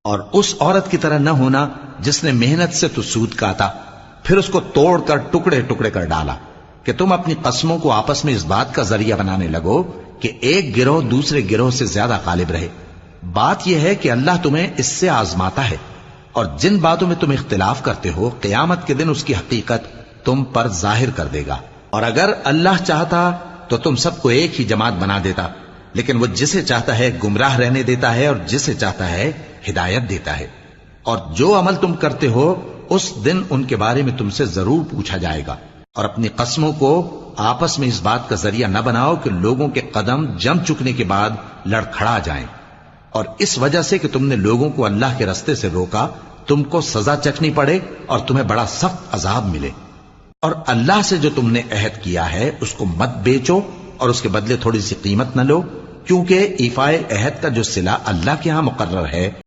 और उस औरत की तरह न होना जिसने मेहनत से तो सूद काटा, फिर उसको तोड़कर टुकड़े टुकड़े कर डाला, कि तुम अपनी कस्मों को आपस में इस बात का जरिया बनाने लगो कि एक गिरोह दूसरे गिरोह से ज्यादा गालिब रहे। बात यह है कि अल्लाह तुम्हें इससे आजमाता है, और जिन बातों में तुम इख्तिलाफ करते हो क़यामत के दिन उसकी हकीकत तुम पर जाहिर कर देगा। और अगर अल्लाह चाहता तो तुम सबको एक ही जमात बना देता, लेकिन वो जिसे चाहता है गुमराह रहने देता है और जिसे चाहता है हिदायत देता है। और जो अमल तुम करते हो उस दिन उनके बारे में तुमसे जरूर पूछा जाएगा। और अपनी कस्मों को आपस में इस बात का जरिया न बनाओ कि लोगों के कदम जम चुकने के बाद लड़खड़ा जाएं, और इस वजह से कि तुमने लोगों को अल्लाह के रास्ते से रोका तुमको सजा चखनी पड़े और तुम्हें बड़ा सख्त अजाब मिले। और अल्लाह से जो तुमने अहद किया है उसको मत बेचो और उसके बदले थोड़ी सी कीमत न लो, क्योंकि ईफाए अहद का जो सिला अल्लाह के यहां मुकर्रर है